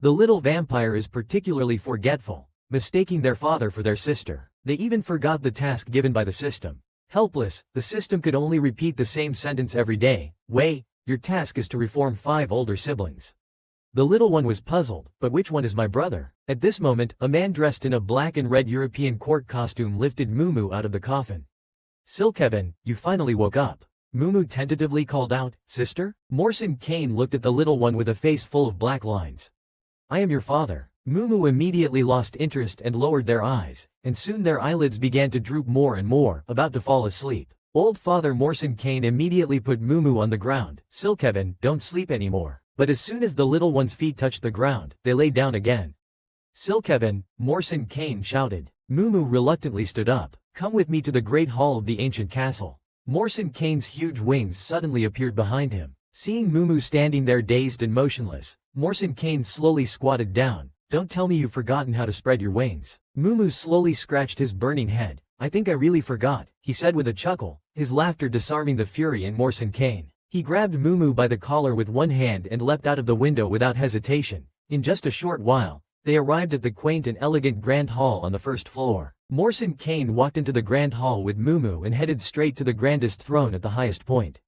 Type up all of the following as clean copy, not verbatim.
The little vampire is particularly forgetful, mistaking their father for their sister. They even forgot the task given by the system. Helpless, the system could only repeat the same sentence every day. Wei, your task is to reform 5 older siblings. The little one was puzzled, but which one is my brother? At this moment, a man dressed in a black and red European court costume lifted Mumu out of the coffin. Silkevin, you finally woke up. Mumu tentatively called out, sister? Morrison Kane looked at the little one with a face full of black lines. I am your father. Mumu immediately lost interest and lowered their eyes, and soon their eyelids began to droop more and more, about to fall asleep. Old Father Morrison Kane immediately put Mumu on the ground. Silkevin, don't sleep anymore. But as soon as the little one's feet touched the ground, they lay down again. Silkevin, Morrison Kane shouted. Mumu reluctantly stood up. Come with me to the great hall of the ancient castle. Morrison Kane's huge wings suddenly appeared behind him. Seeing Mumu standing there dazed and motionless, Morrison Kane slowly squatted down. Don't tell me you've forgotten how to spread your wings. Mumu slowly scratched his burning head. I think I really forgot, he said with a chuckle, his laughter disarming the fury in Morrison Kane. He grabbed Mumu by the collar with one hand and leapt out of the window without hesitation. In just a short while, they arrived at the quaint and elegant grand hall on the first floor. Morrison Kane walked into the grand hall with Mumu and headed straight to the grandest throne at the highest point.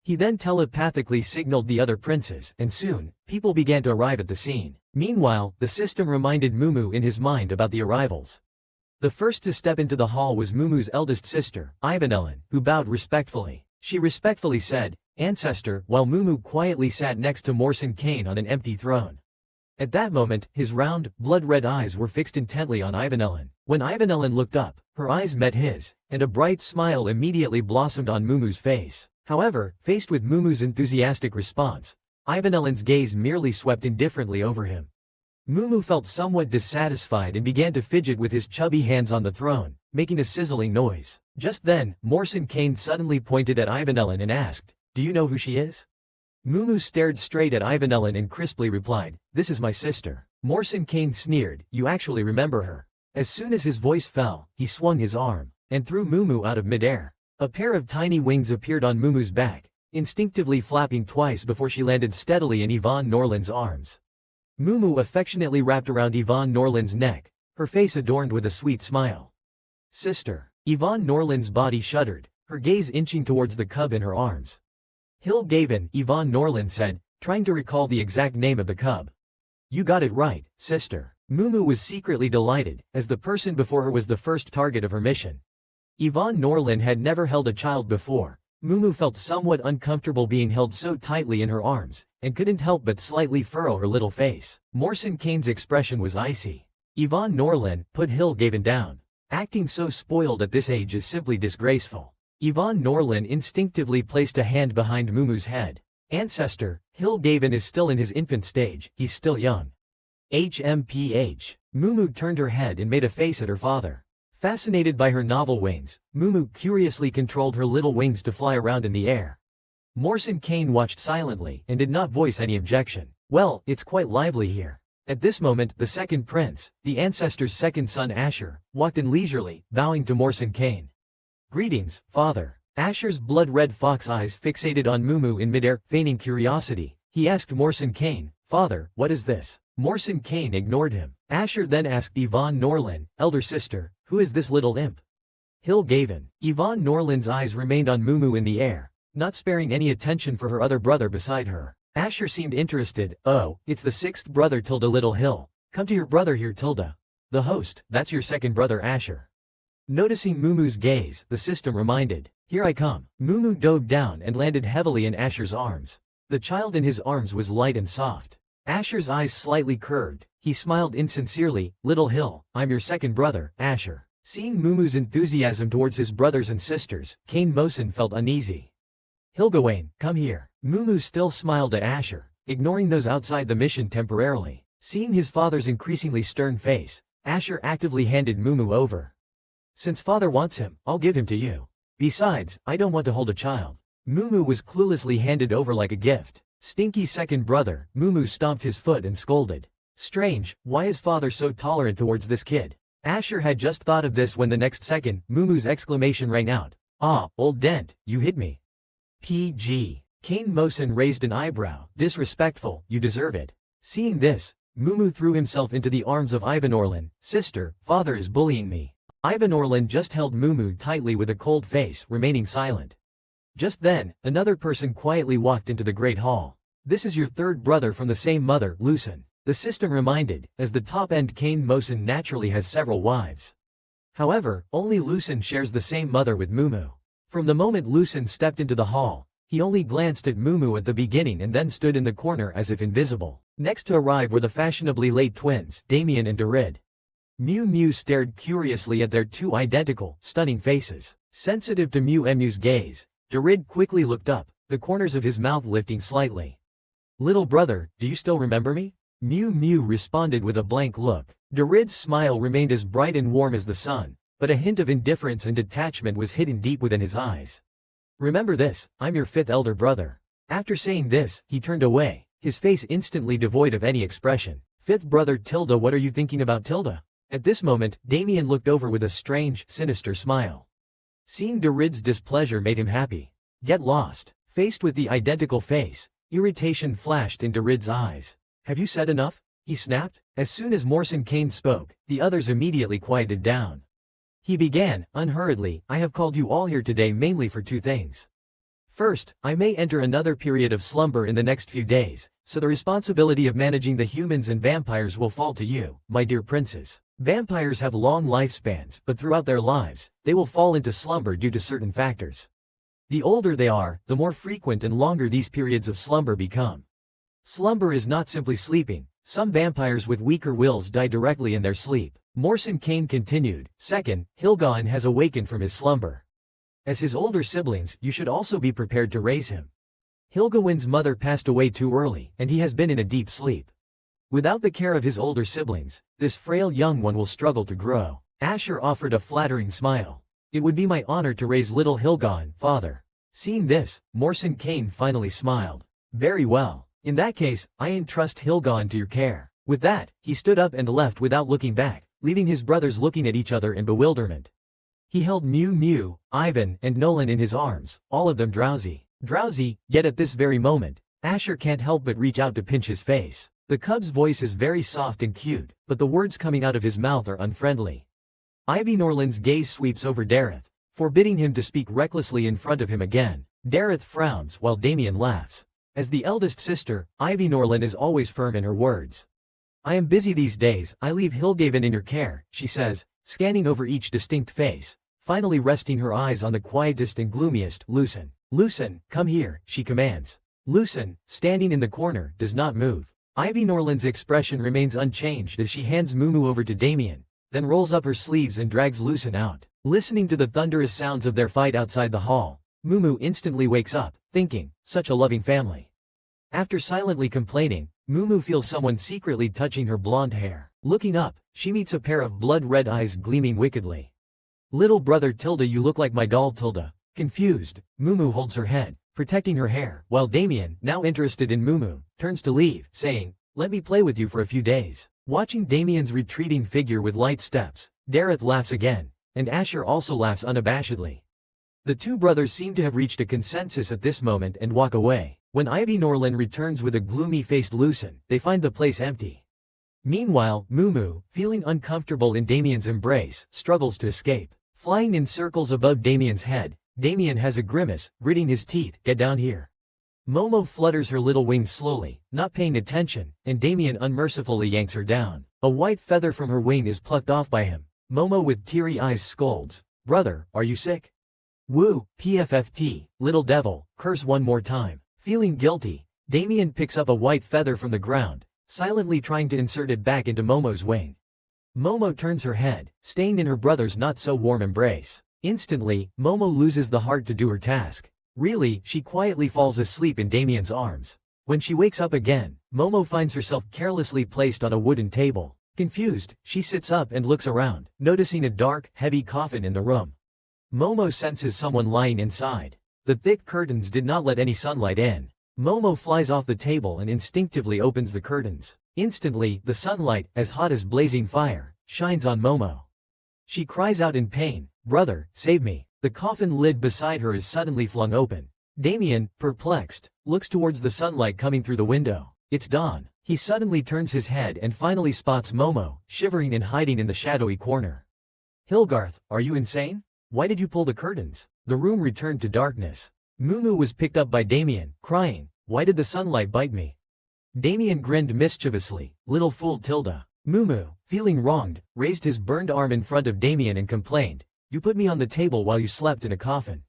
He then telepathically signaled the other princes, and soon, people began to arrive at the scene. Meanwhile, the system reminded Mumu in his mind about the arrivals. The first to step into the hall was Mumu's eldest sister, Ivanellen, who bowed respectfully. She respectfully said, Ancestor, while Mumu quietly sat next to Morrison Kane on an empty throne. At that moment, his round, blood-red eyes were fixed intently on Ivanellen. When Ivanellen looked up, her eyes met his, and a bright smile immediately blossomed on Mumu's face. However, faced with Mumu's enthusiastic response, Ivanellen's gaze merely swept indifferently over him. Mumu felt somewhat dissatisfied and began to fidget with his chubby hands on the throne, making a sizzling noise. Just then, Morrison Kane suddenly pointed at Ivanellen and asked, Do you know who she is? Mumu stared straight at Ivanellen and crisply replied, This is my sister. Morrison Kane sneered, You actually remember her. As soon as his voice fell, he swung his arm, and threw Mumu out of midair. A pair of tiny wings appeared on Mumu's back, instinctively flapping twice before she landed steadily in Yvonne Norland's arms. Mumu affectionately wrapped around Yvonne Norland's neck, her face adorned with a sweet smile. Sister. Yvonne Norland's body shuddered, her gaze inching towards the cub in her arms. Hill Gavin, Yvonne Norland said, trying to recall the exact name of the cub. You got it right, sister. Mumu was secretly delighted, as the person before her was the first target of her mission. Yvonne Norland had never held a child before. Mumu felt somewhat uncomfortable being held so tightly in her arms, and couldn't help but slightly furrow her little face. Morrison Kane's expression was icy. Yvonne Norland put Hill Gavin down. Acting so spoiled at this age is simply disgraceful. Yvonne Norland instinctively placed a hand behind Mumu's head. Ancestor, Hill Gavin is still in his infant stage, he's still young. HMPH. Mumu turned her head and made a face at her father. Fascinated by her novel wings, Mumu curiously controlled her little wings to fly around in the air. Morrison Kane watched silently and did not voice any objection. Well, it's quite lively here. At this moment, the second prince, the ancestor's second son Asher, walked in leisurely, bowing to Morrison Kane. Greetings, father. Asher's blood-red fox eyes fixated on Mumu in midair, feigning curiosity. He asked Morrison Kane, Father, what is this? Morrison Kane ignored him. Asher then asked Yvonne Norland, elder sister, who is this little imp? Hill Gavin. Yvonne Norland's eyes remained on Mumu in the air, not sparing any attention for her other brother beside her. Asher seemed interested. Oh, it's the sixth brother Tilda Little Hill. Come to your brother here Tilda. The host, that's your second brother Asher. Noticing Mumu's gaze, the system reminded, Here I come. Mumu dove down and landed heavily in Asher's arms. The child in his arms was light and soft. Asher's eyes slightly curved. He smiled insincerely, Little Hill, I'm your second brother, Asher. Seeing Mumu's enthusiasm towards his brothers and sisters, Kane Mosen felt uneasy. Hilgawain, come here. Mumu still smiled at Asher, ignoring those outside the mission temporarily. Seeing his father's increasingly stern face, Asher actively handed Mumu over. Since father wants him, I'll give him to you. Besides, I don't want to hold a child. Mumu was cluelessly handed over like a gift. Stinky second brother, Mumu stomped his foot and scolded. Strange, why is father so tolerant towards this kid? Asher had just thought of this when the next second, Mumu's exclamation rang out. Ah, old dent, you hit me. PG. Kane Mosen raised an eyebrow. Disrespectful, you deserve it. Seeing this, Mumu threw himself into the arms of Ivan Orlan. Sister, father is bullying me. Ivan Orlan just held Mumu tightly with a cold face, remaining silent. Just then, another person quietly walked into the great hall. This is your third brother from the same mother, Lucen. The system reminded, as the top-end Kane Mosin naturally has several wives. However, only Lucen shares the same mother with Mumu. From the moment Lucen stepped into the hall, he only glanced at Mumu at the beginning and then stood in the corner as if invisible. Next to arrive were the fashionably late twins, Damien and Dorid. Mu stared curiously at their two identical, stunning faces. Sensitive to Mu's gaze, Dorid quickly looked up, the corners of his mouth lifting slightly. Little brother, do you still remember me? Mu responded with a blank look. Dorid's smile remained as bright and warm as the sun, but a hint of indifference and detachment was hidden deep within his eyes. Remember this, I'm your fifth elder brother. After saying this, he turned away, his face instantly devoid of any expression. Fifth brother Tilda, what are you thinking about Tilda? At this moment, Damien looked over with a strange, sinister smile. Seeing Dorid's displeasure made him happy. Get lost. Faced with the identical face, irritation flashed in Dorid's eyes. Have you said enough? He snapped. As soon as Morrison Kane spoke, the others immediately quieted down. He began, unhurriedly, I have called you all here today mainly for two things. First, I may enter another period of slumber in the next few days, so the responsibility of managing the humans and vampires will fall to you, my dear princes. Vampires have long lifespans, but throughout their lives, they will fall into slumber due to certain factors. The older they are, the more frequent and longer these periods of slumber become. Slumber is not simply sleeping. Some vampires with weaker wills die directly in their sleep. Morrison Kane continued. Second, Hilgon has awakened from his slumber. As his older siblings, you should also be prepared to raise him. Hilgawin's mother passed away too early, and he has been in a deep sleep. Without the care of his older siblings, this frail young one will struggle to grow. Asher offered a flattering smile. It would be my honor to raise little Hilgon, father. Seeing this, Morrison Kane finally smiled. Very well. In that case, I entrust Hilgon to your care. With that, he stood up and left without looking back, leaving his brothers looking at each other in bewilderment. He held Mu, Ivan, and Nolan in his arms, all of them drowsy. Drowsy, yet at this very moment, Asher can't help but reach out to pinch his face. The cub's voice is very soft and cute, but the words coming out of his mouth are unfriendly. Ivy Norland's gaze sweeps over Dareth, forbidding him to speak recklessly in front of him again. Dareth frowns while Damien laughs. As the eldest sister, Ivy Norland is always firm in her words. I am busy these days, I leave Hilgaven in your care, she says, scanning over each distinct face, finally resting her eyes on the quietest and gloomiest, Lucen. Lucen, come here, she commands. Lucen, standing in the corner, does not move. Ivy Norland's expression remains unchanged as she hands Mumu over to Damien, then rolls up her sleeves and drags Lucen out. Listening to the thunderous sounds of their fight outside the hall, Mumu instantly wakes up, thinking, such a loving family. After silently complaining, Mumu feels someone secretly touching her blonde hair. Looking up, she meets a pair of blood-red eyes gleaming wickedly. Little brother Tilda, you look like my doll Tilda. Confused, Mumu holds her head, protecting her hair, while Damien, now interested in Mumu, turns to leave, saying, let me play with you for a few days. Watching Damien's retreating figure with light steps, Dareth laughs again, and Asher also laughs unabashedly. The two brothers seem to have reached a consensus at this moment and walk away. When Ivy Norland returns with a gloomy-faced Lucen, they find the place empty. Meanwhile, Mumu, feeling uncomfortable in Damien's embrace, struggles to escape. Flying in circles above Damien's head, Damien has a grimace, gritting his teeth, get down here. Momo flutters her little wings slowly, not paying attention, and Damien unmercifully yanks her down. A white feather from her wing is plucked off by him. Momo with teary eyes scolds, brother, are you sick? Woo, PFFT, little devil, curse one more time. Feeling guilty, Damien picks up a white feather from the ground, silently trying to insert it back into Momo's wing. Momo turns her head, staying in her brother's not-so-warm embrace. Instantly, Momo loses the heart to do her task. Really, she quietly falls asleep in Damien's arms. When she wakes up again, Momo finds herself carelessly placed on a wooden table. Confused, she sits up and looks around, noticing a dark, heavy coffin in the room. Momo senses someone lying inside. The thick curtains did not let any sunlight in. Momo flies off the table and instinctively opens the curtains. Instantly, the sunlight, as hot as blazing fire, shines on Momo. She cries out in pain, brother, save me. The coffin lid beside her is suddenly flung open. Damien, perplexed, looks towards the sunlight coming through the window. It's dawn. He suddenly turns his head and finally spots Momo, shivering and hiding in the shadowy corner. Hilgarth, are you insane? Why did you pull the curtains? The room returned to darkness. Mumu was picked up by Damien, crying, why did the sunlight bite me? Damien grinned mischievously, little fool Tilda. Mumu, feeling wronged, raised his burned arm in front of Damien and complained, you put me on the table while you slept in a coffin.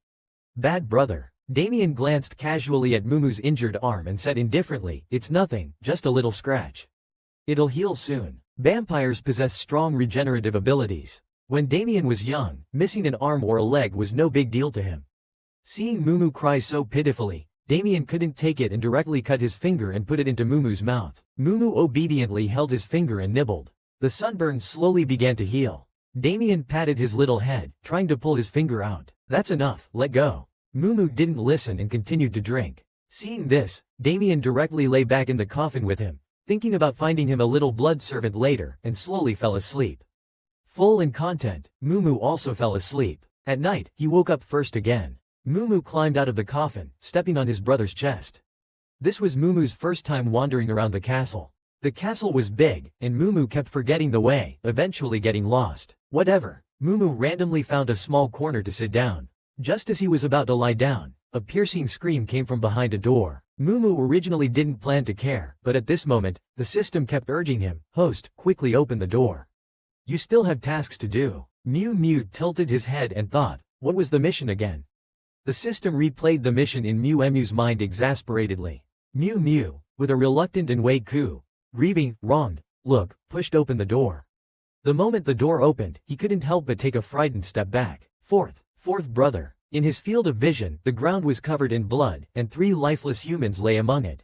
Bad brother. Damien glanced casually at Mumu's injured arm and said indifferently, it's nothing, just a little scratch. It'll heal soon. Vampires possess strong regenerative abilities. When Damien was young, missing an arm or a leg was no big deal to him. Seeing Mumu cry so pitifully, Damien couldn't take it and directly cut his finger and put it into Mumu's mouth. Mumu obediently held his finger and nibbled. The sunburn slowly began to heal. Damien patted his little head, trying to pull his finger out. That's enough, let go. Mumu didn't listen and continued to drink. Seeing this, Damien directly lay back in the coffin with him, thinking about finding him a little blood servant later, and slowly fell asleep. Full and content, Mumu also fell asleep. At night, he woke up first again. Mumu climbed out of the coffin, stepping on his brother's chest. This was Mumu's first time wandering around the castle. The castle was big, and Mumu kept forgetting the way, eventually getting lost. Whatever, Mumu randomly found a small corner to sit down. Just as he was about to lie down, a piercing scream came from behind a door. Mumu originally didn't plan to care, but at this moment, the system kept urging him, host, quickly open the door. You still have tasks to do. Mew tilted his head and thought, what was the mission again? The system replayed the mission in Mu's mind exasperatedly. Mew, with a reluctant and grieving, wronged look, pushed open the door. The moment the door opened, he couldn't help but take a frightened step back. Fourth brother. In his field of vision, the ground was covered in blood, and 3 lifeless humans lay among it.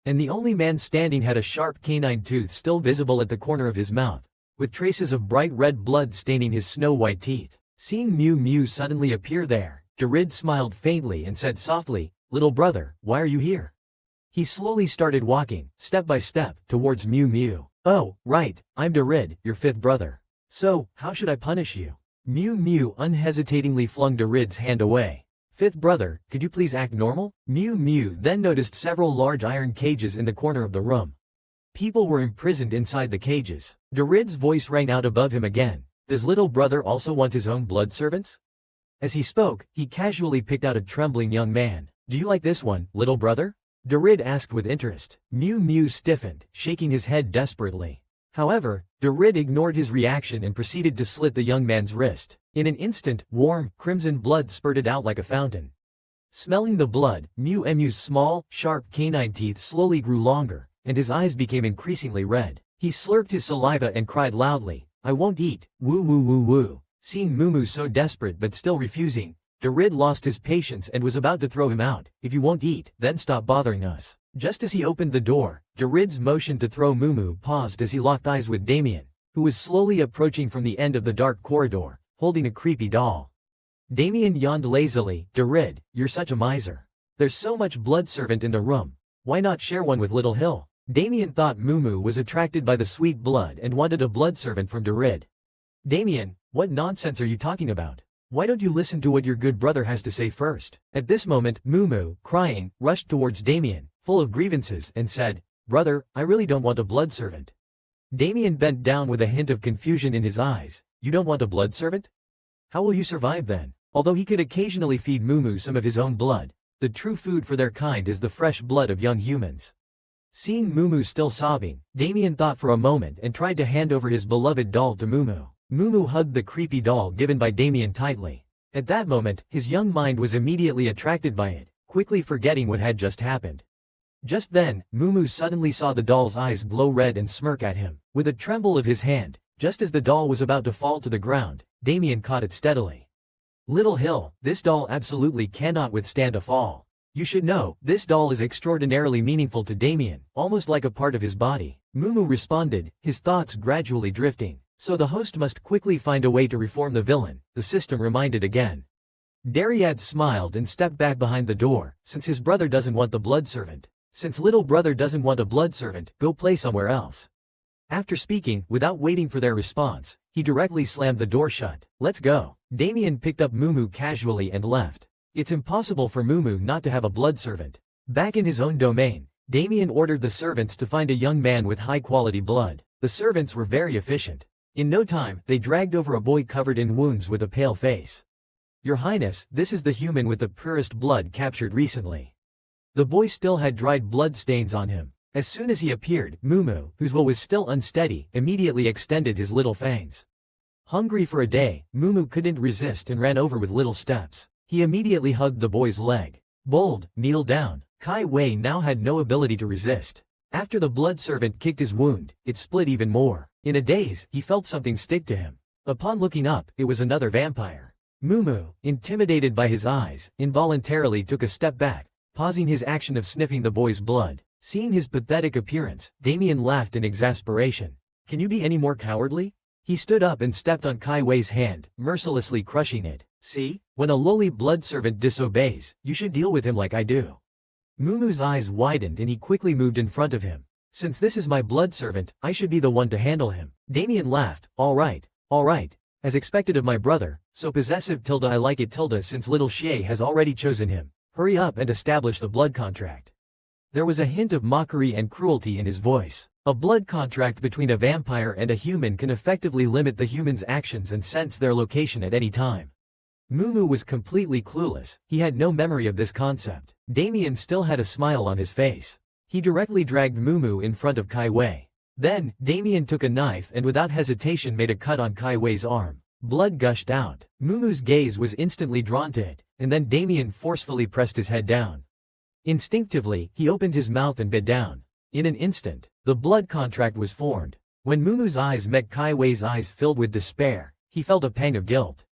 And the only man standing had a sharp canine tooth still visible at the corner of his mouth, with traces of bright red blood staining his snow-white teeth. Seeing Mew suddenly appear there, Darid smiled faintly and said softly, little brother, why are you here? He slowly started walking, step by step, towards Mew. Oh, right, I'm Darid, your 5th brother. So, how should I punish you? Mew unhesitatingly flung Darid's hand away. 5th brother, could you please act normal? Mew then noticed several large iron cages in the corner of the room. People were imprisoned inside the cages. Darid's voice rang out above him again. Does little brother also want his own blood servants? As he spoke, he casually picked out a trembling young man. Do you like this one, little brother? Darid asked with interest. Mew stiffened, shaking his head desperately. However, Darid ignored his reaction and proceeded to slit the young man's wrist. In an instant, warm, crimson blood spurted out like a fountain. Smelling the blood, Mew's small, sharp canine teeth slowly grew longer, and his eyes became increasingly red. He slurped his saliva and cried loudly, I won't eat, woo. Seeing Mumu so desperate but still refusing, Darid lost his patience and was about to throw him out. If you won't eat, then stop bothering us. Just as he opened the door, Darid's motion to throw Mumu paused as he locked eyes with Damien, who was slowly approaching from the end of the dark corridor, holding a creepy doll. Damien yawned lazily. Darid, you're such a miser. There's so much blood servant in the room. Why not share one with Little Hill? Damien thought Mumu was attracted by the sweet blood and wanted a blood servant from Darid. Damien, what nonsense are you talking about? Why don't you listen to what your good brother has to say first? At this moment, Mumu, crying, rushed towards Damien, full of grievances, and said, Brother, I really don't want a blood servant. Damien bent down with a hint of confusion in his eyes. You don't want a blood servant? How will you survive then? Although he could occasionally feed Mumu some of his own blood, the true food for their kind is the fresh blood of young humans. Seeing Mumu still sobbing, Damien thought for a moment and tried to hand over his beloved doll to Mumu. Mumu hugged the creepy doll given by Damien tightly. At that moment, his young mind was immediately attracted by it, quickly forgetting what had just happened. Just then, Mumu suddenly saw the doll's eyes glow red and smirk at him. With a tremble of his hand, just as the doll was about to fall to the ground, Damien caught it steadily. Little Hill, this doll absolutely cannot withstand a fall. You should know, this doll is extraordinarily meaningful to Damien, almost like a part of his body. Mumu responded, his thoughts gradually drifting. So the host must quickly find a way to reform the villain, the system reminded again. Dariad smiled and stepped back behind the door. Since his brother doesn't want the blood servant. Since little brother doesn't want a blood servant, go play somewhere else. After speaking, without waiting for their response, he directly slammed the door shut. Let's go. Damien picked up Mumu casually and left. It's impossible for Mumu not to have a blood servant. Back in his own domain, Damien ordered the servants to find a young man with high-quality blood. The servants were very efficient. In no time, they dragged over a boy covered in wounds with a pale face. Your Highness, this is the human with the purest blood captured recently. The boy still had dried blood stains on him. As soon as he appeared, Mumu, whose will was still unsteady, immediately extended his little fangs. Hungry for a day, Mumu couldn't resist and ran over with little steps. He immediately hugged the boy's leg. Bold, kneel down. Kai Wei now had no ability to resist. After the blood servant kicked his wound, it split even more. In a daze, he felt something stick to him. Upon looking up, it was another vampire. Mumu, intimidated by his eyes, involuntarily took a step back, pausing his action of sniffing the boy's blood. Seeing his pathetic appearance, Damien laughed in exasperation. Can you be any more cowardly? He stood up and stepped on Kai Wei's hand, mercilessly crushing it. See? When a lowly blood servant disobeys, you should deal with him like I do. Mumu's eyes widened and he quickly moved in front of him. Since this is my blood servant, I should be the one to handle him. Damien laughed. All right. As expected of my brother, so possessive tilde I like it tilde since little Xie has already chosen him. Hurry up and establish the blood contract. There was a hint of mockery and cruelty in his voice. A blood contract between a vampire and a human can effectively limit the human's actions and sense their location at any time. Mumu was completely clueless. He had no memory of this concept. Damien still had a smile on his face. He directly dragged Mumu in front of Kai Wei. Then, Damien took a knife and without hesitation made a cut on Kai Wei's arm. Blood gushed out. Mumu's gaze was instantly drawn to it, and then Damien forcefully pressed his head down. Instinctively, he opened his mouth and bit down. In an instant, the blood contract was formed. When Mumu's eyes met Kai Wei's eyes filled with despair, he felt a pang of guilt.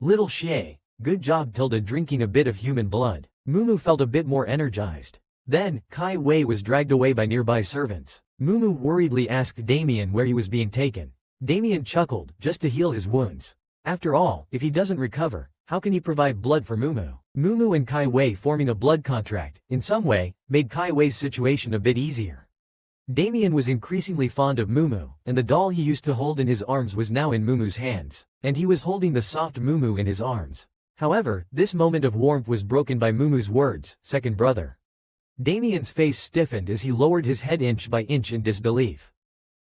Little Xie, good job tilde drinking a bit of human blood. Mumu felt a bit more energized. Then, Kai Wei was dragged away by nearby servants. Mumu worriedly asked Damien where he was being taken. Damien chuckled, just to heal his wounds. After all, if he doesn't recover, how can he provide blood for Mumu? Mumu and Kai Wei forming a blood contract, in some way, made Kai Wei's situation a bit easier. Damien was increasingly fond of Mumu, and the doll he used to hold in his arms was now in Mumu's hands, and he was holding the soft Mumu in his arms. However, this moment of warmth was broken by Mumu's words, second brother. Damien's face stiffened as he lowered his head inch by inch in disbelief.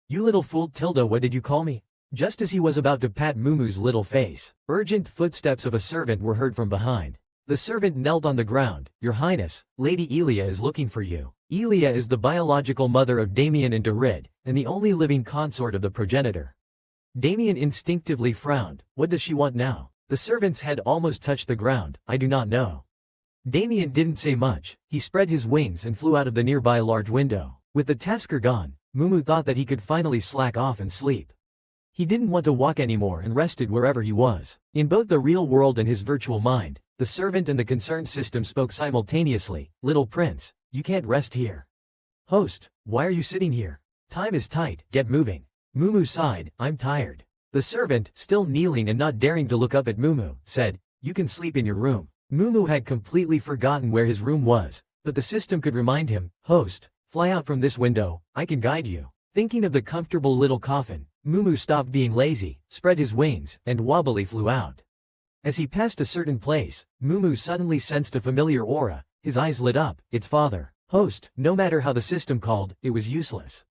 You little fool tilde, what did you call me? Just as he was about to pat Mumu's little face, urgent footsteps of a servant were heard from behind. The servant knelt on the ground. Your Highness, Lady Elia is looking for you. Elia is the biological mother of Damien and Dorid, and the only living consort of the progenitor. Damien instinctively frowned. What does she want now? The servant's head almost touched the ground. I do not know. Damien didn't say much. He spread his wings and flew out of the nearby large window. With the tasker gone, Mumu thought that he could finally slack off and sleep. He didn't want to walk anymore and rested wherever he was. In both the real world and his virtual mind, the servant and the concerned system spoke simultaneously. Little prince, you can't rest here. Host, why are you sitting here? Time is tight, get moving. Mumu sighed, I'm tired. The servant, still kneeling and not daring to look up at Mumu, said, you can sleep in your room. Mumu had completely forgotten where his room was, but the system could remind him, host, fly out from this window, I can guide you. Thinking of the comfortable little coffin, Mumu stopped being lazy, spread his wings, and wobbly flew out. As he passed a certain place, Mumu suddenly sensed a familiar aura. His eyes lit up. It's father. Host, no matter how the system called, it was useless.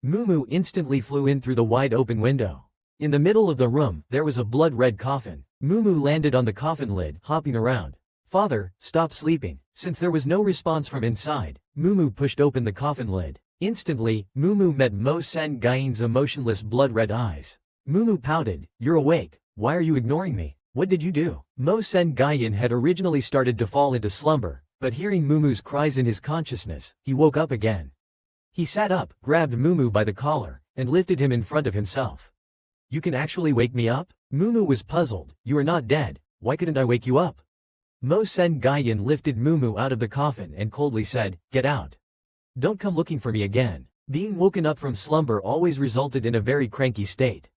Mumu instantly flew in through the wide open window. In the middle of the room, there was a blood-red coffin. Mumu landed on the coffin lid, hopping around. Father, stop sleeping. Since there was no response from inside, Mumu pushed open the coffin lid. Instantly, Mumu met Mo Sen Gaien's emotionless blood-red eyes. Mumu pouted, you're awake. Why are you ignoring me? What did you do? Mo Sen Gaien had originally started to fall into slumber, but hearing Mumu's cries in his consciousness, he woke up again. He sat up, grabbed Mumu by the collar, and lifted him in front of himself. You can actually wake me up? Mumu was puzzled. You are not dead. Why couldn't I wake you up? Mo Sen Gaien lifted Mumu out of the coffin and coldly said, get out. Don't come looking for me again. Being woken up from slumber always resulted in a very cranky state.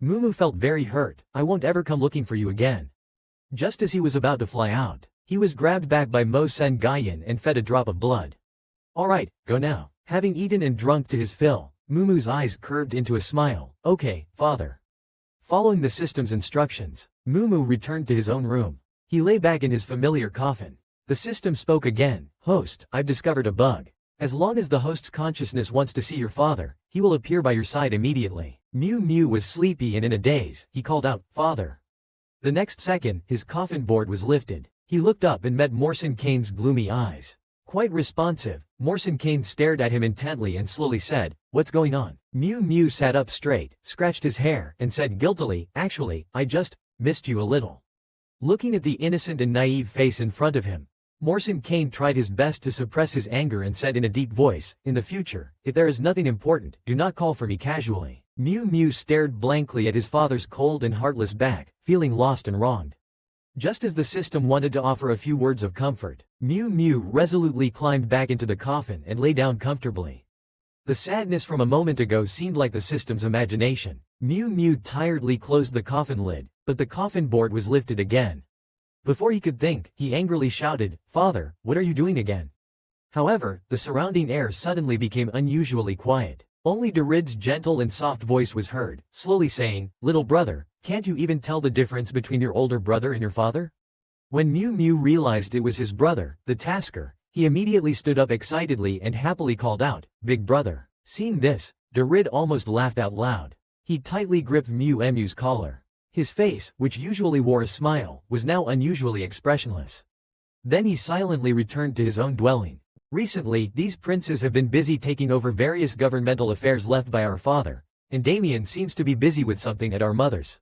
Mumu felt very hurt. I won't ever come looking for you again. Just as he was about to fly out, he was grabbed back by Mo Sen Gaien and fed a drop of blood. Alright, go now. Having eaten and drunk to his fill, Mumu's eyes curved into a smile. Okay, father. Following the system's instructions, Mumu returned to his own room. He lay back in his familiar coffin. The system spoke again. Host, I've discovered a bug. As long as the host's consciousness wants to see your father, he will appear by your side immediately. Mu was sleepy and in a daze. He called out, "Father." The next second, his coffin board was lifted. He looked up and met Morrison Kane's gloomy eyes. Quite responsive, Morrison Kane stared at him intently and slowly said, "What's going on?" Mu sat up straight, scratched his hair, and said guiltily, "Actually, I just missed you a little." Looking at the innocent and naive face in front of him, Morrison Kane tried his best to suppress his anger and said in a deep voice, "In the future, if there is nothing important, do not call for me casually." Mu stared blankly at his father's cold and heartless back, feeling lost and wronged. Just as the system wanted to offer a few words of comfort, Mu resolutely climbed back into the coffin and lay down comfortably. The sadness from a moment ago seemed like the system's imagination. Mu tiredly closed the coffin lid, but the coffin board was lifted again. Before he could think, he angrily shouted, "Father, what are you doing again?" However, the surrounding air suddenly became unusually quiet. Only Darid's gentle and soft voice was heard, slowly saying, "Little brother, can't you even tell the difference between your older brother and your father?" When Mu realized it was his brother, the tasker, he immediately stood up excitedly and happily called out, "Big brother." Seeing this, Darid almost laughed out loud. He tightly gripped Mu's collar. His face, which usually wore a smile, was now unusually expressionless. Then he silently returned to his own dwelling. Recently, these princes have been busy taking over various governmental affairs left by our father, and Damien seems to be busy with something at our mother's.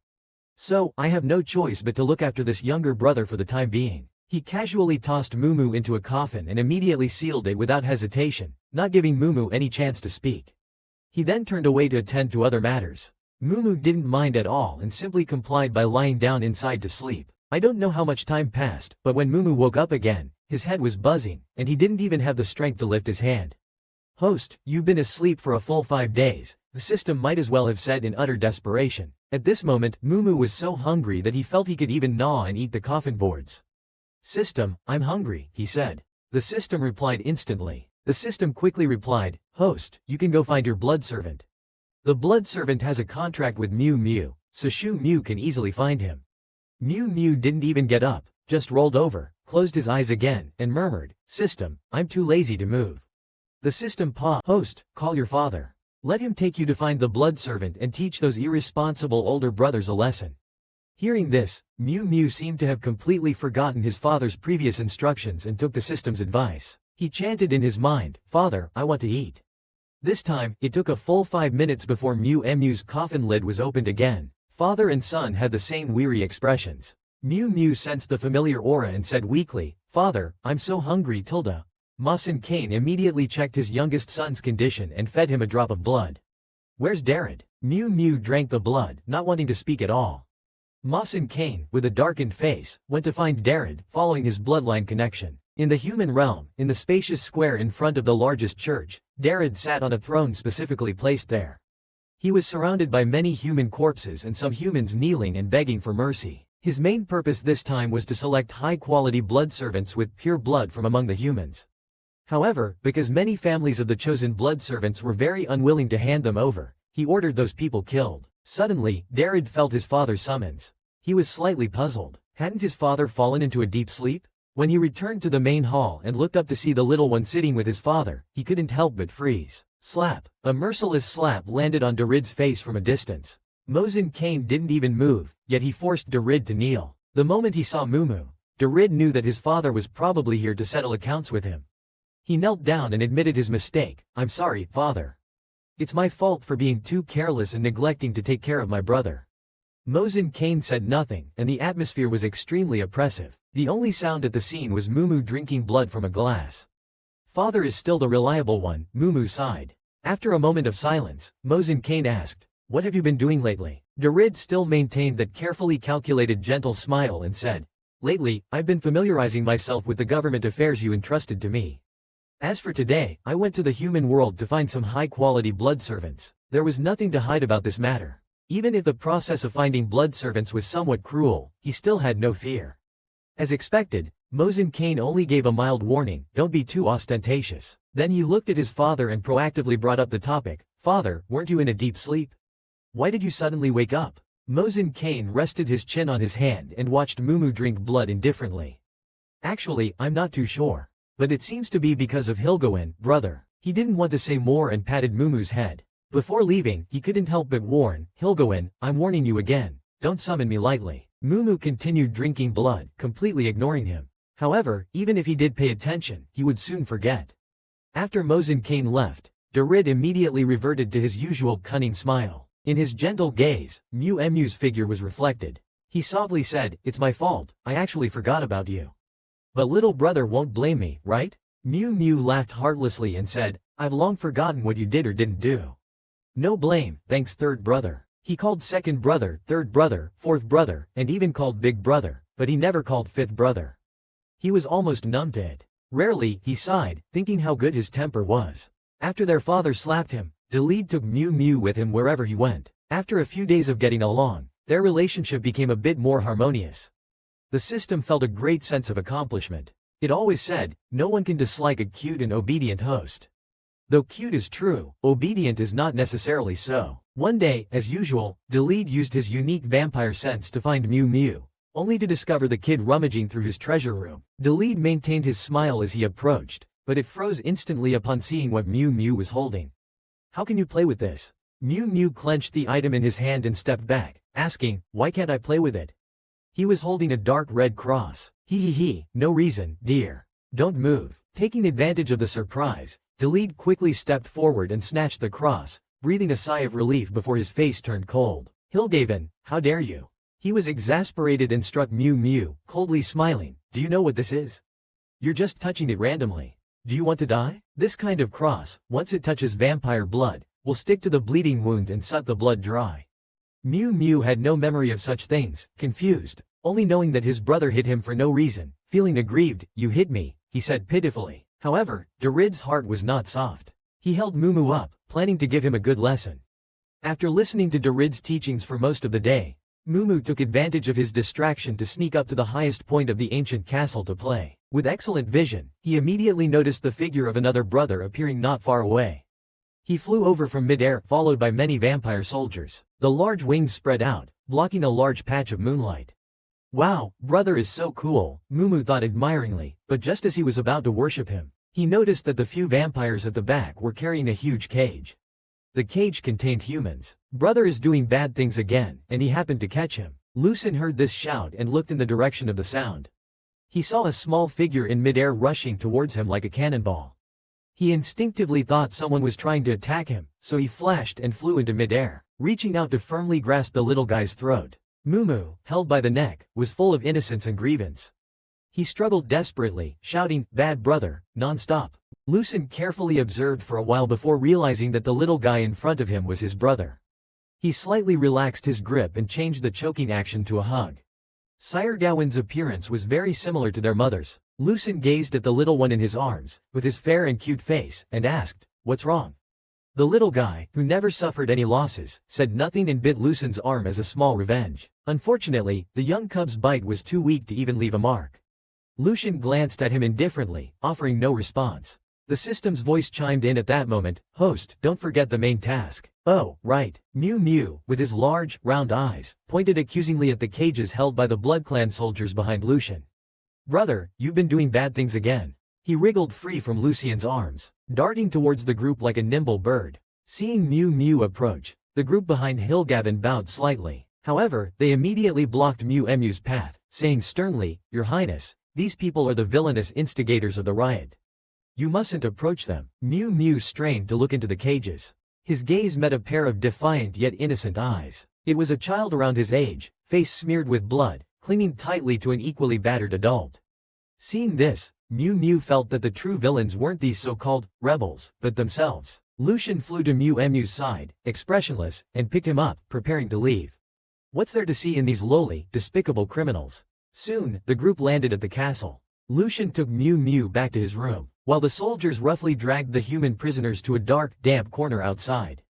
So, I have no choice but to look after this younger brother for the time being. He casually tossed Mumu into a coffin and immediately sealed it without hesitation, not giving Mumu any chance to speak. He then turned away to attend to other matters. Mumu didn't mind at all and simply complied by lying down inside to sleep. I don't know how much time passed, but when Mumu woke up again, his head was buzzing, and he didn't even have the strength to lift his hand. "Host, you've been asleep for a full 5 days, the system might as well have said in utter desperation." At this moment, Mumu was so hungry that he felt he could even gnaw and eat the coffin boards. "System, I'm hungry," he said. The system replied instantly. The system quickly replied, "Host, you can go find your blood servant. The blood servant has a contract with Mu, so Mu can easily find him." Mu didn't even get up, just rolled over, closed his eyes again, and murmured, "System, I'm too lazy to move." The system paused. "Host, call your father. Let him take you to find the blood servant and teach those irresponsible older brothers a lesson." Hearing this, Mu seemed to have completely forgotten his father's previous instructions and took the system's advice. He chanted in his mind, "Father, I want to eat." This time, it took a full 5 minutes before Mu's coffin lid was opened again. Father and son had the same weary expressions. Mu sensed the familiar aura and said weakly, "Father, I'm so hungry tilde." Morrison Kane immediately checked his youngest son's condition and fed him a drop of blood. "Where's Darid?" Mu drank the blood, not wanting to speak at all. Morrison Kane, with a darkened face, went to find Darid, following his bloodline connection. In the human realm, in the spacious square in front of the largest church, Darid sat on a throne specifically placed there. He was surrounded by many human corpses and some humans kneeling and begging for mercy. His main purpose this time was to select high-quality blood servants with pure blood from among the humans. However, because many families of the chosen blood servants were very unwilling to hand them over, he ordered those people killed. Suddenly, Darid felt his father's summons. He was slightly puzzled. Hadn't his father fallen into a deep sleep? When he returned to the main hall and looked up to see the little one sitting with his father, he couldn't help but freeze. Slap! A merciless slap landed on Darid's face from a distance. Morrison Kane didn't even move, yet he forced Darid to kneel. The moment he saw Mumu, Darid knew that his father was probably here to settle accounts with him. He knelt down and admitted his mistake. "I'm sorry, father. It's my fault for being too careless and neglecting to take care of my brother." Morrison Kane said nothing, and the atmosphere was extremely oppressive. The only sound at the scene was Mumu drinking blood from a glass. "Father is still the reliable one," Mumu sighed. After a moment of silence, Morrison Kane asked, "What have you been doing lately?" Darid still maintained that carefully calculated gentle smile and said, "Lately, I've been familiarizing myself with the government affairs you entrusted to me. As for today, I went to the human world to find some high-quality blood servants. There was nothing to hide about this matter." Even if the process of finding blood servants was somewhat cruel, he still had no fear. As expected, Morrison Kane only gave a mild warning, "Don't be too ostentatious." Then he looked at his father and proactively brought up the topic, "Father, weren't you in a deep sleep? Why did you suddenly wake up?" Morrison Kane rested his chin on his hand and watched Mumu drink blood indifferently. "Actually, I'm not too sure. But it seems to be because of Hilgoen, brother." He didn't want to say more and patted Mumu's head. Before leaving, he couldn't help but warn, Hilgoin, I'm warning you again, don't summon me lightly. Mumu continued drinking blood, completely ignoring him. However, even if he did pay attention, he would soon forget. After Mosin Kane left, Darid immediately reverted to his usual cunning smile. In his gentle gaze, Mu's figure was reflected. He softly said, it's my fault, I actually forgot about you. But little brother won't blame me, right? Mu laughed heartlessly and said, I've long forgotten what you did or didn't do. No blame, thanks third brother. He called second brother, third brother, fourth brother, and even called big brother, but he never called fifth brother. He was almost numb to it. Rarely, he sighed, thinking how good his temper was. After their father slapped him, David took Mu with him wherever he went. After a few days of getting along, their relationship became a bit more harmonious. The system felt a great sense of accomplishment. It always said, no one can dislike a cute and obedient host. Though cute is true, obedient is not necessarily so. One day, as usual, David used his unique vampire sense to find Mu, only to discover the kid rummaging through his treasure room. David maintained his smile as he approached, but it froze instantly upon seeing what Mu was holding. How can you play with this? Mu clenched the item in his hand and stepped back, asking, why can't I play with it? He was holding a dark red cross. No reason, dear. Don't move. Taking advantage of the surprise, David quickly stepped forward and snatched the cross, breathing a sigh of relief before his face turned cold. Hilgaven, how dare you? He was exasperated and struck Mu, coldly smiling. Do you know what this is? You're just touching it randomly. Do you want to die? This kind of cross, once it touches vampire blood, will stick to the bleeding wound and suck the blood dry. Mu had no memory of such things, confused, only knowing that his brother hit him for no reason. Feeling aggrieved, you hit me, he said pitifully. However, Darid's heart was not soft. He held Mumu up, planning to give him a good lesson. After listening to Darid's teachings for most of the day, Mumu took advantage of his distraction to sneak up to the highest point of the ancient castle to play. With excellent vision, he immediately noticed the figure of another brother appearing not far away. He flew over from mid-air, followed by many vampire soldiers. The large wings spread out, blocking a large patch of moonlight. Wow, brother is so cool, Mumu thought admiringly, but just as he was about to worship him, he noticed that the few vampires at the back were carrying a huge cage. The cage contained humans. Brother is doing bad things again, and he happened to catch him. Lucen heard this shout and looked in the direction of the sound. He saw a small figure in mid-air rushing towards him like a cannonball. He instinctively thought someone was trying to attack him, so he flashed and flew into mid-air, reaching out to firmly grasp the little guy's throat. Mumu, held by the neck, was full of innocence and grievance. He struggled desperately, shouting, bad brother, non-stop. Lucen carefully observed for a while before realizing that the little guy in front of him was his brother. He slightly relaxed his grip and changed the choking action to a hug. Sire Gawain's appearance was very similar to their mother's. Lucen gazed at the little one in his arms, with his fair and cute face, and asked, what's wrong? The little guy, who never suffered any losses, said nothing and bit Lucen's arm as a small revenge. Unfortunately, the young cub's bite was too weak to even leave a mark. Lucen glanced at him indifferently, offering no response. The system's voice chimed in at that moment, host, don't forget the main task. Oh, right. Mu, with his large, round eyes, pointed accusingly at the cages held by the Blood Clan soldiers behind Lucen. Brother, you've been doing bad things again. He wriggled free from Lucien's arms, darting towards the group like a nimble bird. Seeing Mu approach, the group behind Hilgaven bowed slightly. However, they immediately blocked Mu's path, saying sternly, Your Highness, these people are the villainous instigators of the riot. You mustn't approach them. Mu strained to look into the cages. His gaze met a pair of defiant yet innocent eyes. It was a child around his age, face smeared with blood, clinging tightly to an equally battered adult. Seeing this, Mu felt that the true villains weren't these so-called rebels, but themselves. Lucen flew to Mu's side, expressionless, and picked him up, preparing to leave. What's there to see in these lowly, despicable criminals? Soon, the group landed at the castle. Lucen took Mu back to his room, while the soldiers roughly dragged the human prisoners to a dark, damp corner outside.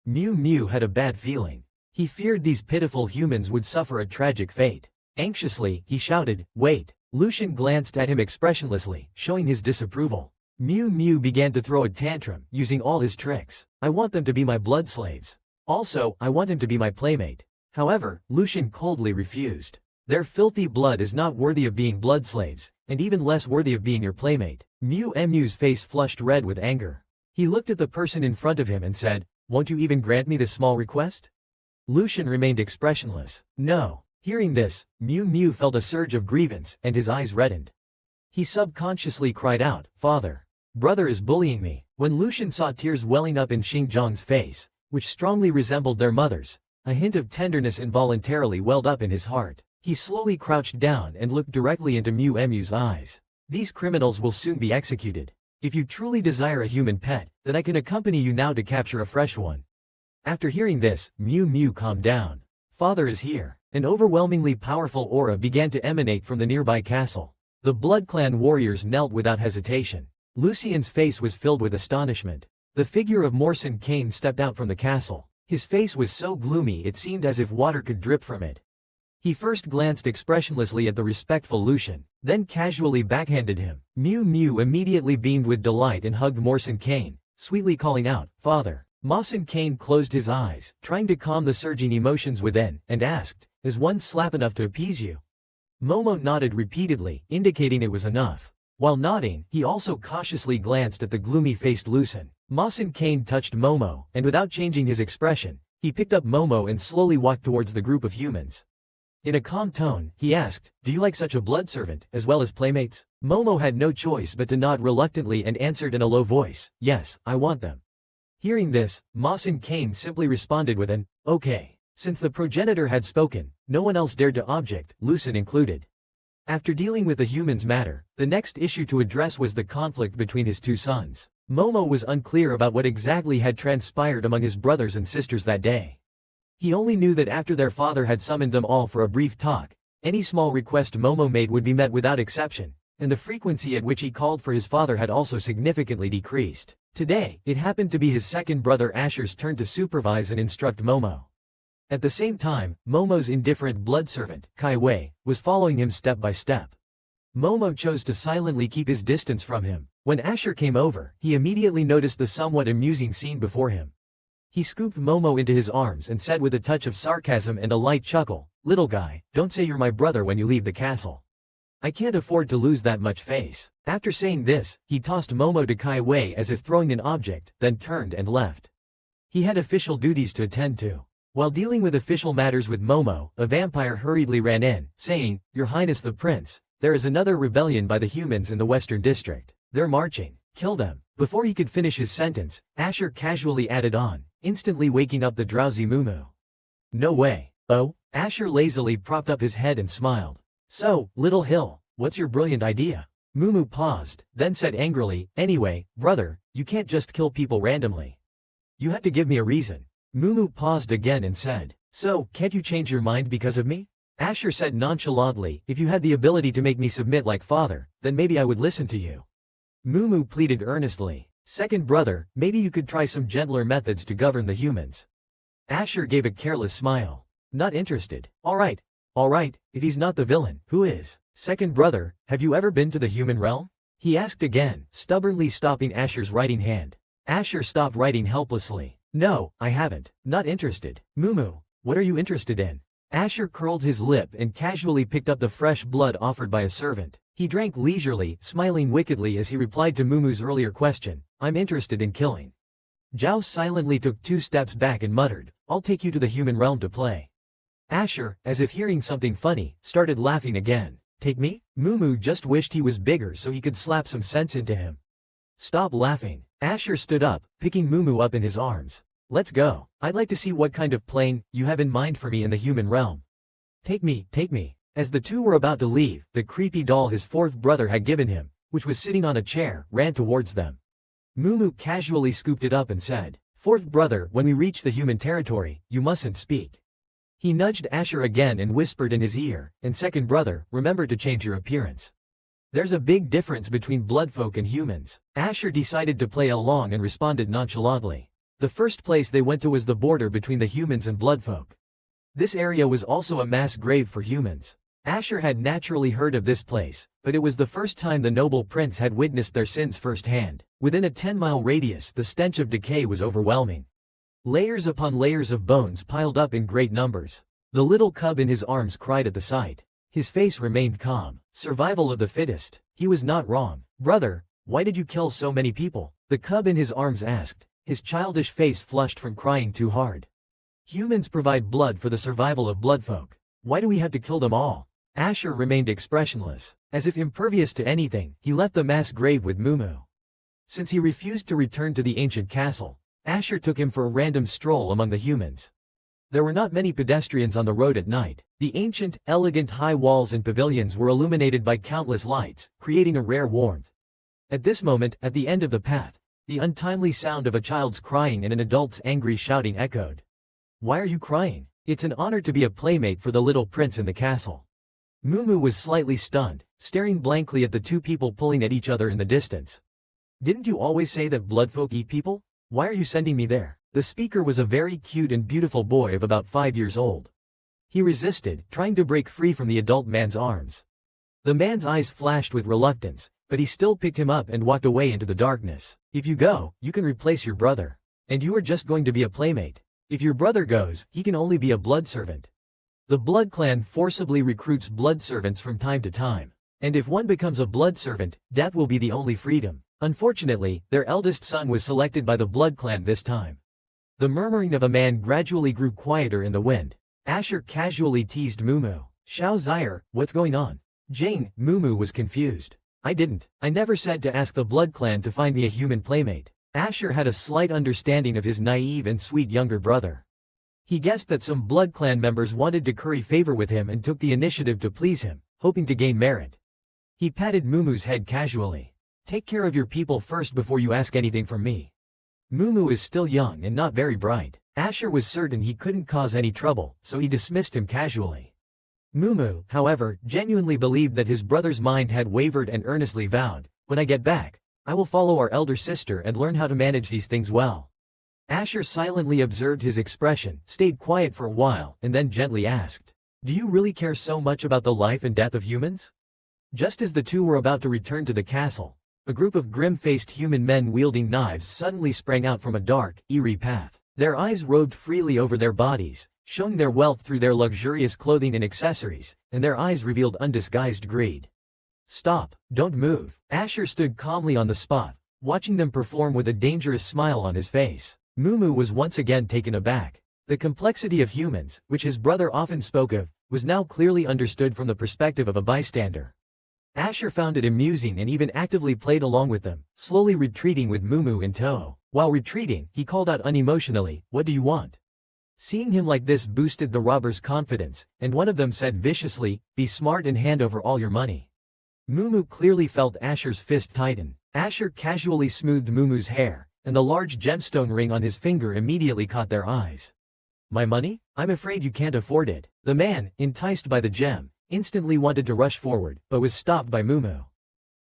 Mu had a bad feeling. He feared these pitiful humans would suffer a tragic fate. Anxiously, he shouted, wait. Lucen glanced at him expressionlessly, showing his disapproval. Mu began to throw a tantrum, using all his tricks. I want them to be my blood slaves. Also, I want him to be my playmate. However, Lucen coldly refused. Their filthy blood is not worthy of being blood slaves, and even less worthy of being your playmate. Mu's face flushed red with anger. He looked at the person in front of him and said, "Won't you even grant me this small request?" Lucian remained expressionless. No. Hearing this, Mumu felt a surge of grievance, and his eyes reddened. He subconsciously cried out, "Father! Brother is bullying me." When Lucian saw tears welling up in Xinjiang's face, which strongly resembled their mother's, a hint of tenderness involuntarily welled up in his heart. He slowly crouched down and looked directly into Mu's eyes. "These criminals will soon be executed. If you truly desire a human pet, then I can accompany you now to capture a fresh one." After hearing this, Mu calmed down. "Father is here." An overwhelmingly powerful aura began to emanate from the nearby castle. The Blood Clan warriors knelt without hesitation. Lucian's face was filled with astonishment. The figure of Morson Kane stepped out from the castle. His face was so gloomy it seemed as if water could drip from it. He first glanced expressionlessly at the respectful Lucian, then casually backhanded him. Mu immediately beamed with delight and hugged Morson Kane, sweetly calling out, "Father." Morson Kane closed his eyes, trying to calm the surging emotions within, and asked, "Is one slap enough to appease you?" Momo nodded repeatedly, indicating it was enough. While nodding, he also cautiously glanced at the gloomy-faced Lucian. Morson Kane touched Momo, and without changing his expression, he picked up Momo and slowly walked towards the group of humans. In a calm tone, he asked, "Do you like such a blood servant, as well as playmates?" Momo had no choice but to nod reluctantly and answered in a low voice, "Yes, I want them." Hearing this, Morson Kane simply responded with an, "Okay." Since the progenitor had spoken, no one else dared to object, Lucian included. After dealing with the humans' matter, the next issue to address was the conflict between his two sons. Momo was unclear about what exactly had transpired among his brothers and sisters that day. He only knew that after their father had summoned them all for a brief talk, any small request Momo made would be met without exception, and the frequency at which he called for his father had also significantly decreased. Today, it happened to be his second brother Asher's turn to supervise and instruct Momo. At the same time, Momo's indifferent blood servant, Kai Wei, was following him step by step. Momo chose to silently keep his distance from him. When Asher came over, he immediately noticed the somewhat amusing scene before him. He scooped Momo into his arms and said with a touch of sarcasm and a light chuckle, "Little guy, don't say you're my brother when you leave the castle. I can't afford to lose that much face." After saying this, he tossed Momo to Kai Wei as if throwing an object, then turned and left. He had official duties to attend to. While dealing with official matters with Momo, a vampire hurriedly ran in, saying, "Your Highness the Prince, there is another rebellion by the humans in the Western District. They're marching. Kill them." Before he could finish his sentence, Asher casually added on, instantly waking up the drowsy Mumu. "No way." "Oh?" Asher lazily propped up his head and smiled. "So, Little Hill, what's your brilliant idea?" Mumu paused, then said angrily, "Anyway, brother, you can't just kill people randomly. You have to give me a reason." Mumu paused again and said, "So, can't you change your mind because of me?" Asher said nonchalantly, "If you had the ability to make me submit like father, then maybe I would listen to you." Mumu pleaded earnestly, "Second brother, maybe you could try some gentler methods to govern the humans." Asher gave a careless smile. "Not interested. All right, if he's not the villain, who is? Second brother, have you ever been to the human realm?" He asked again, stubbornly stopping Asher's writing hand. Asher stopped writing helplessly. "No, I haven't. Not interested." "Mumu, what are you interested in?" Asher curled his lip and casually picked up the fresh blood offered by a servant. He drank leisurely, smiling wickedly as he replied to Mumu's earlier question, "I'm interested in killing." Zhao silently took 2 steps back and muttered, "I'll take you to the human realm to play." Asher, as if hearing something funny, started laughing again. "Take me?" Mumu just wished he was bigger so he could slap some sense into him. "Stop laughing." Asher stood up, picking Mumu up in his arms. "Let's go. I'd like to see what kind of plane you have in mind for me in the human realm. Take me, take me." As the two were about to leave, the creepy doll his fourth brother had given him, which was sitting on a chair, ran towards them. Mumu casually scooped it up and said, "Fourth brother, when we reach the human territory, you mustn't speak." He nudged Asher again and whispered in his ear, "And second brother, remember to change your appearance. There's a big difference between bloodfolk and humans." Asher decided to play along and responded nonchalantly. The first place they went to was the border between the humans and bloodfolk. This area was also a mass grave for humans. Asher had naturally heard of this place, but it was the first time the noble prince had witnessed their sins firsthand. Within a 10-mile radius, the stench of decay was overwhelming. Layers upon layers of bones piled up in great numbers. The little cub in his arms cried at the sight. His face remained calm. Survival of the fittest. He was not wrong. "Brother, why did you kill so many people?" The cub in his arms asked, his childish face flushed from crying too hard. Humans provide blood for the survival of bloodfolk. Why do we have to kill them all? Asher remained expressionless. As if impervious to anything, he left the mass grave with Mumu. Since he refused to return to the ancient castle, Asher took him for a random stroll among the humans. There were not many pedestrians on the road at night. The ancient, elegant high walls and pavilions were illuminated by countless lights, creating a rare warmth. At this moment, at the end of the path, the untimely sound of a child's crying and an adult's angry shouting echoed. Why are you crying? It's an honor to be a playmate for the little prince in the castle. Mumu was slightly stunned, staring blankly at the two people pulling at each other in the distance. Didn't you always say that bloodfolk eat people? Why are you sending me there? The speaker was a very cute and beautiful boy of about 5 years old. He resisted, trying to break free from the adult man's arms. The man's eyes flashed with reluctance, but he still picked him up and walked away into the darkness. If you go, you can replace your brother. And you are just going to be a playmate. If your brother goes, he can only be a blood servant. The blood clan forcibly recruits blood servants from time to time. And if one becomes a blood servant, death will be the only freedom. Unfortunately, their eldest son was selected by the blood clan this time. The murmuring of a man gradually grew quieter in the wind. Asher casually teased Mumu. Xiao Zaire, what's going on? Jane, Mumu was confused. I never said to ask the blood clan to find me a human playmate. Asher had a slight understanding of his naive and sweet younger brother. He guessed that some blood clan members wanted to curry favor with him and took the initiative to please him, hoping to gain merit. He patted Mumu's head casually. Take care of your people first before you ask anything from me. Mumu is still young and not very bright. Asher was certain he couldn't cause any trouble, so he dismissed him casually. Mumu, however, genuinely believed that his brother's mind had wavered and earnestly vowed, when I get back, I will follow our elder sister and learn how to manage these things well. Asher silently observed his expression, stayed quiet for a while, and then gently asked, do you really care so much about the life and death of humans? Just as the two were about to return to the castle, a group of grim-faced human men wielding knives suddenly sprang out from a dark, eerie path. Their eyes roved freely over their bodies, showing their wealth through their luxurious clothing and accessories, and their eyes revealed undisguised greed. Stop, don't move. Asher stood calmly on the spot, watching them perform with a dangerous smile on his face. Mumu was once again taken aback. The complexity of humans, which his brother often spoke of, was now clearly understood from the perspective of a bystander. Asher found it amusing and even actively played along with them, slowly retreating with Mumu in tow. While retreating, he called out unemotionally, what do you want? Seeing him like this boosted the robbers' confidence, and one of them said viciously, be smart and hand over all your money. Mumu clearly felt Asher's fist tighten. Asher casually smoothed Mumu's hair, and the large gemstone ring on his finger immediately caught their eyes. My money? I'm afraid you can't afford it. The man, enticed by the gem, instantly wanted to rush forward, but was stopped by Mumu.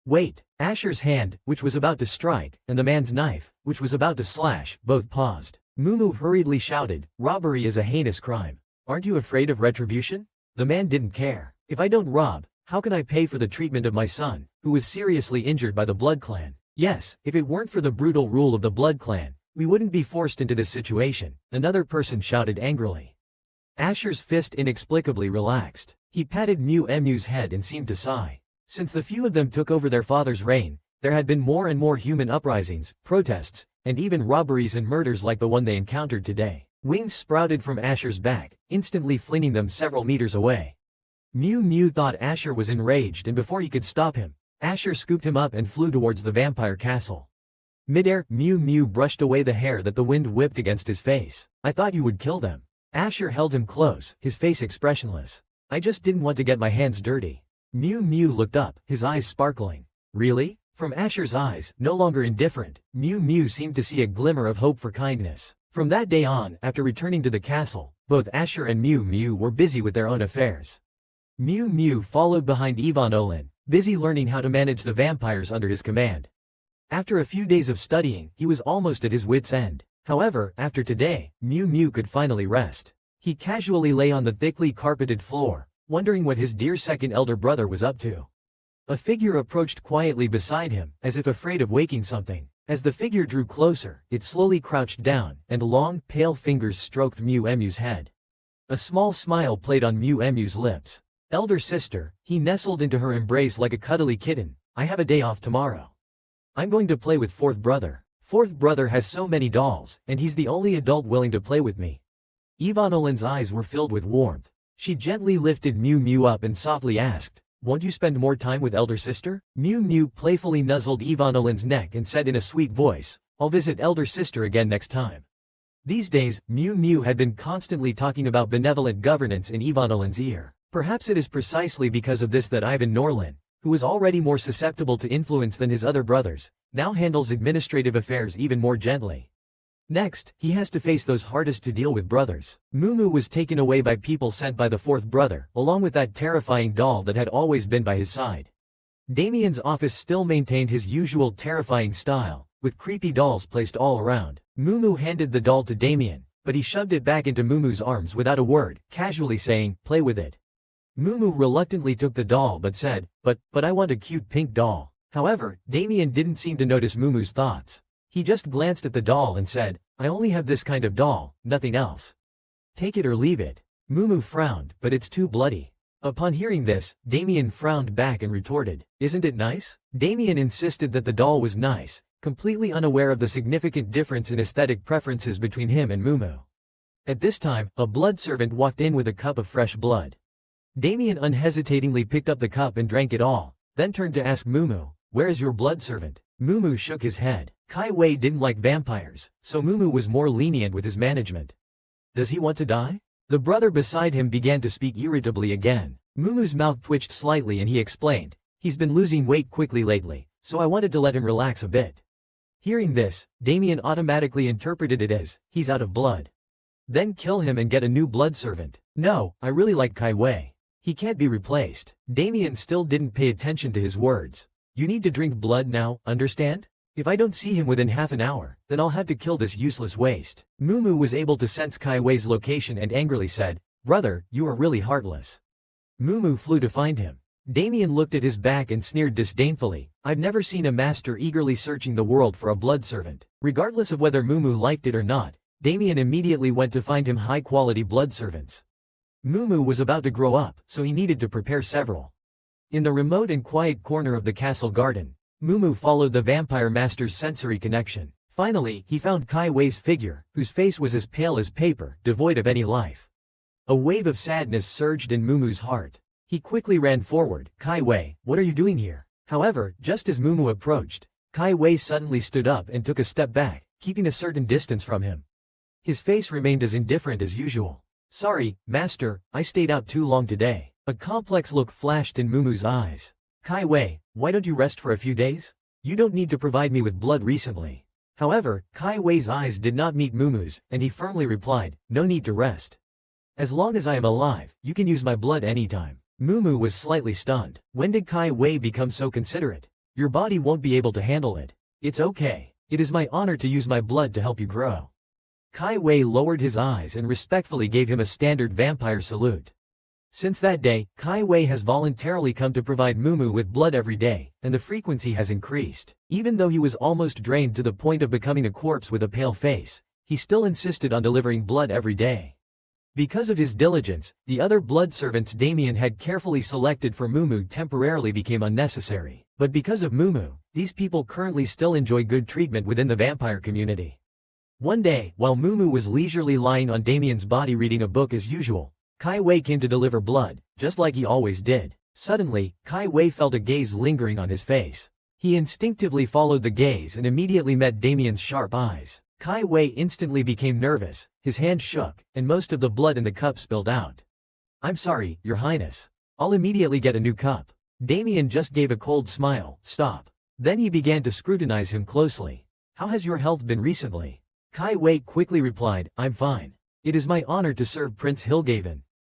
Wait! Asher's hand, which was about to strike, and the man's knife, which was about to slash, both paused. Mumu hurriedly shouted, robbery is a heinous crime. Aren't you afraid of retribution? The man didn't care. If I don't rob, how can I pay for the treatment of my son, who was seriously injured by the blood clan? Yes, if it weren't for the brutal rule of the blood clan, we wouldn't be forced into this situation, another person shouted angrily. Asher's fist inexplicably relaxed. He patted Mumu's head and seemed to sigh. Since the few of them took over their father's reign, there had been more and more human uprisings, protests, and even robberies and murders like the one they encountered today. Wings sprouted from Asher's back, instantly flinging them several meters away. Mumu thought Asher was enraged, and before he could stop him, Asher scooped him up and flew towards the vampire castle. Midair, Mumu brushed away the hair that the wind whipped against his face. I thought you would kill them. Asher held him close, his face expressionless. I just didn't want to get my hands dirty. Mumu looked up, his eyes sparkling. Really? From Asher's eyes, no longer indifferent, Mumu seemed to see a glimmer of hope for kindness. From that day on, after returning to the castle, both Asher and Mumu were busy with their own affairs. Mumu followed behind Ivan Olin, busy learning how to manage the vampires under his command. After a few days of studying, he was almost at his wits' end. However, after today, Mumu could finally rest. He casually lay on the thickly carpeted floor, wondering what his dear second elder brother was up to. A figure approached quietly beside him, as if afraid of waking something. As the figure drew closer, it slowly crouched down, and long, pale fingers stroked Mumu's head. A small smile played on Mumu's lips. Elder sister, he nestled into her embrace like a cuddly kitten. I have a day off tomorrow. I'm going to play with fourth brother. Fourth brother has so many dolls, and he's the only adult willing to play with me. Ivanolin's eyes were filled with warmth. She gently lifted Mumu up and softly asked, "Won't you spend more time with elder sister?" Mumu playfully nuzzled Ivanolin's neck and said in a sweet voice, "I'll visit elder sister again next time." These days, Mumu had been constantly talking about benevolent governance in Ivanolin's ear. Perhaps it is precisely because of this that Ivan Norlin, who was already more susceptible to influence than his other brothers, now handles administrative affairs even more gently. Next, he has to face those hardest to deal with brothers. Mumu was taken away by people sent by the fourth brother, along with that terrifying doll that had always been by his side. Damien's office still maintained his usual terrifying style, with creepy dolls placed all around. Mumu handed the doll to Damien, but he shoved it back into Mumu's arms without a word, casually saying, "Play with it." Mumu reluctantly took the doll but said, but I want a cute pink doll." However, Damien didn't seem to notice Mumu's thoughts. He just glanced at the doll and said, "I only have this kind of doll, nothing else. Take it or leave it." Mumu frowned, "But it's too bloody." Upon hearing this, Damien frowned back and retorted, "Isn't it nice?" Damien insisted that the doll was nice, completely unaware of the significant difference in aesthetic preferences between him and Mumu. At this time, a blood servant walked in with a cup of fresh blood. Damien unhesitatingly picked up the cup and drank it all, then turned to ask Mumu, "Where is your blood servant?" Mumu shook his head. Kai Wei didn't like vampires, so Mumu was more lenient with his management. "Does he want to die?" The brother beside him began to speak irritably again. Mumu's mouth twitched slightly and he explained, "He's been losing weight quickly lately, so I wanted to let him relax a bit." Hearing this, Damien automatically interpreted it as, "He's out of blood. Then kill him and get a new blood servant." "No, I really like Kai Wei. He can't be replaced." Damien still didn't pay attention to his words. "You need to drink blood now, understand? If I don't see him within half an hour, then I'll have to kill this useless waste." Mumu was able to sense Kai Wei's location and angrily said, "Brother, you are really heartless." Mumu flew to find him. Damien looked at his back and sneered disdainfully, "I've never seen a master eagerly searching the world for a blood servant." Regardless of whether Mumu liked it or not, Damien immediately went to find him high-quality blood servants. Mumu was about to grow up, so he needed to prepare several. In the remote and quiet corner of the castle garden, Mumu followed the vampire master's sensory connection. Finally, he found Kai Wei's figure, whose face was as pale as paper, devoid of any life. A wave of sadness surged in Mumu's heart. He quickly ran forward. "Kai Wei, what are you doing here?" However, just as Mumu approached, Kai Wei suddenly stood up and took a step back, keeping a certain distance from him. His face remained as indifferent as usual. "Sorry, master, I stayed out too long today." A complex look flashed in Mumu's eyes. "Kai Wei, why don't you rest for a few days? You don't need to provide me with blood recently." However, Kai Wei's eyes did not meet Mumu's, and he firmly replied, "No need to rest. As long as I am alive, you can use my blood anytime." Mumu was slightly stunned. When did Kai Wei become so considerate? "Your body won't be able to handle it. It's okay. It is my honor to use my blood to help you grow." Kai Wei lowered his eyes and respectfully gave him a standard vampire salute. Since that day, Kai Wei has voluntarily come to provide Mumu with blood every day, and the frequency has increased. Even though he was almost drained to the point of becoming a corpse with a pale face, he still insisted on delivering blood every day. Because of his diligence, the other blood servants Damien had carefully selected for Mumu temporarily became unnecessary. But because of Mumu, these people currently still enjoy good treatment within the vampire community. One day, while Mumu was leisurely lying on Damien's body reading a book as usual, Kai Wei came to deliver blood, just like he always did. Suddenly, Kai Wei felt a gaze lingering on his face. He instinctively followed the gaze and immediately met Damien's sharp eyes. Kai Wei instantly became nervous, his hand shook, and most of the blood in the cup spilled out. "I'm sorry, Your Highness. I'll immediately get a new cup." Damien just gave a cold smile. "Stop." Then he began to scrutinize him closely. "How has your health been recently?" Kai Wei quickly replied, "I'm fine. It is my honor to serve Prince Hilgaven."